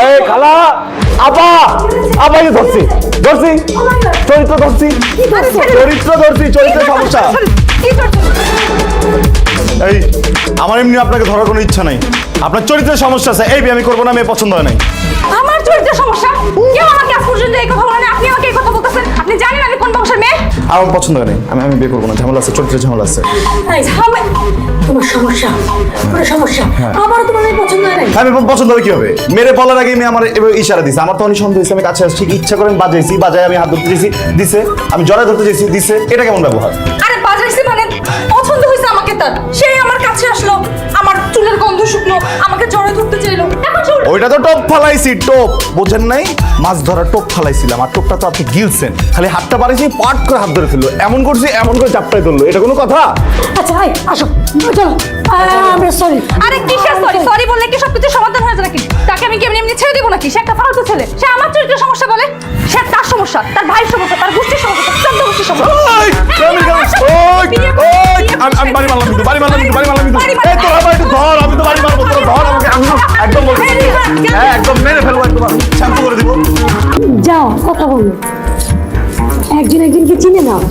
এই খালা আপা আপাকে ধরছি চরিত্র ধরছি চরিত্র সমস্যা। এই আমার এমনি আপনাকে ধরার কোনো ইচ্ছা নাই, আপনার চরিত্রের সমস্যা আছে। এই বিয়ে আমি করবো না, মেয়ে পছন্দ হয় নাই। আমার চরিত্রের সমস্যা? কেউ আমাকে আজ পর্যন্ত এই কথা বলে না, আপনি আমাকে এই কথা বলতেছেন। আপনি জানেন আমি কোন বংশের মেয়ে? আমার পছন্দ হয় নাই, আমি বিয়ে করবো না। ঝামেলা আছে, চরিত্রের ঝামেলা আছে। তোমার সমস্যা, কোনো সমস্যা? আমারও তোমার মেয়ে পছন্দ হয় নাই। আমি পছন্দ হবে কি হবে? মেরে বলার আগে মেয়ে আমার এবার ইশারা দিছে, আমার তো অনেক সন্দেহ হয়েছে। আমি কাছে আসছি, ঠিক ইচ্ছা করেন বাজাইছি, বাজায় আমি হাত ধরতে দিয়েছি, দিছে। আমি জড়ায় ধরতে চাইছি, দিছে। এটা কেমন ব্যবহার? আরে বাজাইছি মানে পছন্দ হয়েছে আমাকে তার, সেই আমার কাছে আসলো, আমার চুলের গন্ধ শুকলো, আমাকে জড়ায় ধরতে চাইলো। এখন চুল ওইটা তো টোপ ফালাইছি, টোপ বোঝেন নাই? মাছ ধরা টোপ ফালাইছিলাম, আর টোপটা তো আপনি গিলছেন। খালি হাতটা বাড়াইছি, পাট করে হাত ধরে ফেললো। এমন করছি, এমন করে চাপটাই ধরলো। এটা কোনো কথা? আচ্ছা ভাই আসো, চলো। আমি সরি। আরে কিসের সরি? সরি বললে কি সবকিছু সমাধান হয়ে যাবে নাকি? তাকে আমি কি এমনি এমনি ছেড়ে দিব নাকি? সে একটা ফালতু ছেলে, সে আমার চরিত্রের সমস্যা বলে। সে তার সমস্যা, তার ভাইয়ের সমস্যা, তার গোষ্ঠীর সমস্যা, তার চোদ্দ গোষ্ঠীর সমস্যা। আমি বাড়ি মারলাম কিন্তু, বাড়ি মারলাম কিন্তু, বাড়ি মারলাম কিন্তু। এই তোর আমার একটু ধর, আমি তো বাড়ি মারবো, তোর ধর আমাকে। আমি একদম বলছি, হ্যাঁ একদম মেরে ফেলবো, একদম শ্যাম্পু করে দিব। যাও কথা বলো, একজন একজনকে চিনে নাও।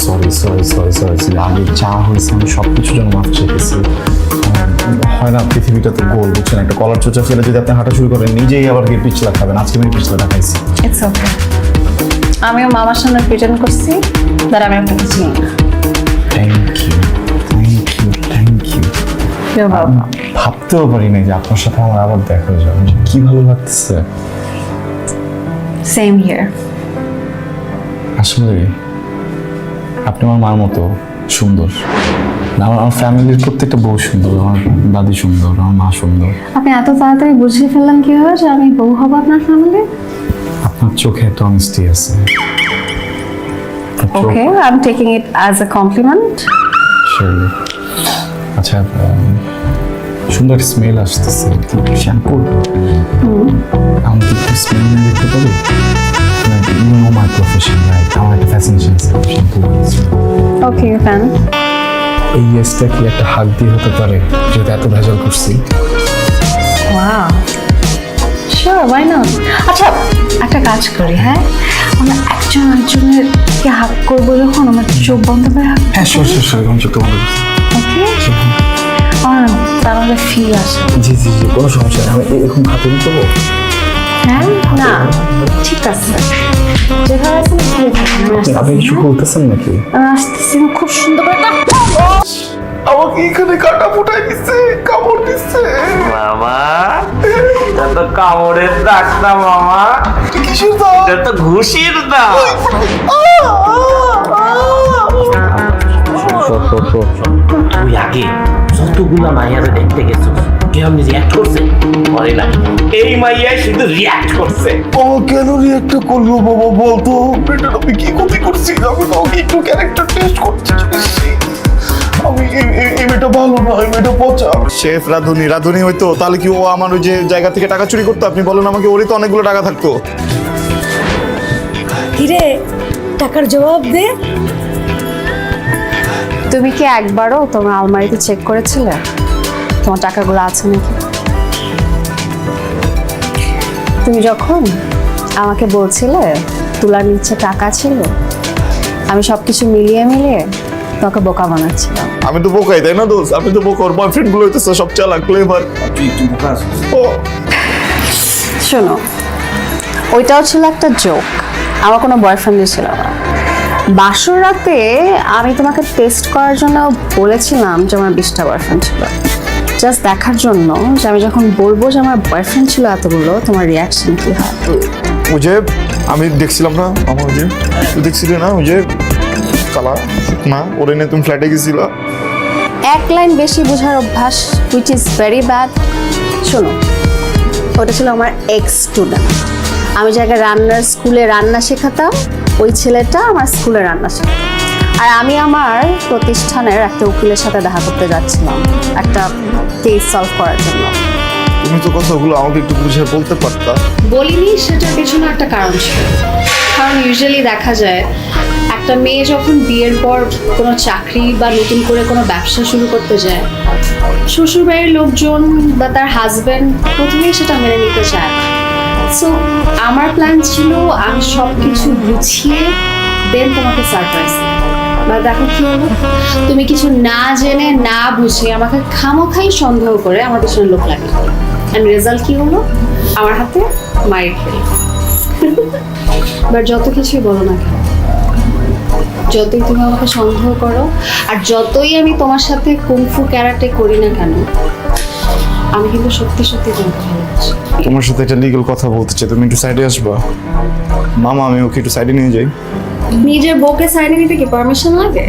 সরি আমি যা হয়েছে আমি সবকিছুর জন্য মাফ চেয়েছি। হয় না, পৃথিবীটা তো গোল, বুঝছেন? একটা কলার চোচা ফেলে যদি আপনি হাঁটা শুরু করেন, নিজেই আবার গিয়ে পিছলা খাবেন। আজকে আমি পিছলা দেখাইছি। It's okay. আমিও মামার সামনে প্রেজেন্ট করছি, দ্যাট আমি আপনাকে চিনি না। Thank you. ভাবতেও পারি নাই যে আপনার সাথে আমার আবার দেখা হয়ে যাবে। কি ভালো লাগতেছে। Same here. আসলে আপনি আমার মার মতো সুন্দর। আমার ফ্যামিলির প্রত্যেকটা বউ সুন্দর, আমার দাদি সুন্দর, আমার মা সুন্দর। আপনি এত তাড়াতাড়ি বুঝিয়ে ফেললাম কিভাবে যে আমি বউ হব আপনার ফ্যামিলি? আপনার চোখে এত অনেস্টি আছে। Okay, I am taking it as a compliment. Surely. আচ্ছা, সুন্দর স্মেল আসতেছে। শ্যাম্পু আমি কি একটু স্মেল নিয়ে দেখতে পারি? You know my profession, right? আমার একটা ফ্যাসিনেশন আছে শ্যাম্পু। ওকে ফ্যান। এই ইয়েসটা কি একটা হাত দিয়ে হতে পারে, যেটা এত ভেজাল করছি? Wow, sure, why not? আচ্ছা একটা কাজ করি, হ্যাঁ আমরা একজন একজনের কে হাক করবো যখন আমার চোখ বন্ধ করে হাক। হ্যাঁ শিওর, আমি চোখটা বন্ধ করছি। ওকে, তাহলে ফিল আসে। জি কোনো সমস্যা নেই। আমি এরকম হাতে নিতে পারবো? হ্যাঁ না ঠিক আছে, যেভাবে আছেন সেভাবে থাকেন। আপনি কিছু বলতেছেন নাকি? আমি আসতেছি না, খুব সুন্দর করে আমাকে এখানে কাটা ফুটাই দিচ্ছে, কামড় দিচ্ছে। মামা এটা তো কামড়ের দাগ না মামা, কিসের দাগ? এটা তো ঘুষির দাগ। তুই আগে যতগুলা মাইয়ারে দেখতে গেছো কেমন রিয়াক্ট করছে মনে না? এই মাইয়া শুধু রিয়াক্ট করছে। ও কেন রিয়াক্ট করলো বাবা বলতো? বেটা আমি কি ক্ষতি করছি? আমি তো ওকে একটু ক্যারেক্টার টেস্ট করতে চাইছি। আমি এই মেয়েটা ভালো না, এই মেয়েটা পচা। শেফ রাধুনি হয়তো, তাহলে কি ও আমার ওই যে জায়গা থেকে টাকা চুরি করতো? আপনি বলেন আমাকে, ওরই তো অনেকগুলো টাকা থাকতো। কিরে টাকার জবাব দে। তুমি কি একবারও তোমার আলমারিতে চেক করেছিলে তোমার টাকাগুলো আছে নাকি? তুমি যখন আমাকে বলছিলে তুলার নিচে টাকা ছিল, আমি সবকিছু মিলিয়ে তোমাকে বোকা বানাচ্ছিলাম। আমি তো বোকাই, তাই না দোস্ত? আমি তো বোকা, ওর বয়ফ্রেন্ড গুলো হইতেছে সব চালাক, ক্লেভার। তুই একটু বোকা আছিস। ও শোনো, ওইটাও ছিল একটা জোক, আমার কোনো বয়ফ্রেন্ডই ছিল না। বাসর রাতে আমি তোমাকে টেস্ট করার জন্য বলেছিলাম যে আমার 20টা বয়ফ্রেন্ড ছিল, জাস্ট দেখার জন্য যে আমি যখন বলবো যে আমার বয়ফ্রেন্ড ছিল এতগুলো, তোমার রিয়াকশন কি হয়। ওই যে আমি দেখছিলাম না, আমার ওই যে তুই দেখছিলি না, ওই যে কালা না, ওরে নিয়ে তুমি ফ্ল্যাটে গেছিলা। এক লাইন বেশি বোঝার অভ্যাস, হুইচ ইজ ভেরি ব্যাড। শোনো, ওটা ছিল আমার এক্স স্টুডেন্ট। আমি যাকে রান্নার স্কুলে রান্না শেখাতাম, ওই ছেলেটা আমার স্কুলে রান্না শেখাতাম। আর আমি আমার প্রতিষ্ঠানের একটা উকিলের সাথে দেখা করতে যাচ্ছিলাম একটা কেস সলভ করার জন্য। তুমি তো কথাগুলো আমাকে একটু বুঝে বলতে পারতা। বলিনি, সেটার পেছনে একটা কারণ ছিল। কারণ ইউজুয়ালি দেখা যায় একটা একটা মেয়ে যখন বিয়ের পর কোনো চাকরি বা নতুন করে কোনো ব্যবসা শুরু করতে যায়, শ্বশুরবাড়ির লোকজন বা তার হাজবেন্ড প্রথমেই সেটা মেনে নিতে চায়। সো আমার প্ল্যান ছিল আমি সব কিছু গুছিয়ে দেন তোমাকে সারপ্রাইজ বা দেখো কি হলো, তুমি কিছু না জেনে না বুঝে আমাকে খামোখাই সন্দেহ করে আমার পিছনে লোক লাগে, অ্যান্ড রেজাল্ট কি হলো, আমার হাতে মায়ের খেলে। এবার যত কিছুই বলো না কেন, যতই তুমি আমাকে সন্দেহ করো, আর যতই আমি তোমার সাথে কুংফু ক্যারাটে করি না কেন, আমি কিন্তু সত্যি সত্যি তোমাকে ভালোবাসি। তোমার সাথে একটা লিগ্যাল কথা বলতে চাই, তুমি একটু সাইডে আসবা? মামা, আমি ওকে একটু সাইডে নিয়ে যাই। নিজের বউকে সাইডে নিতে কি পারমিশন লাগে?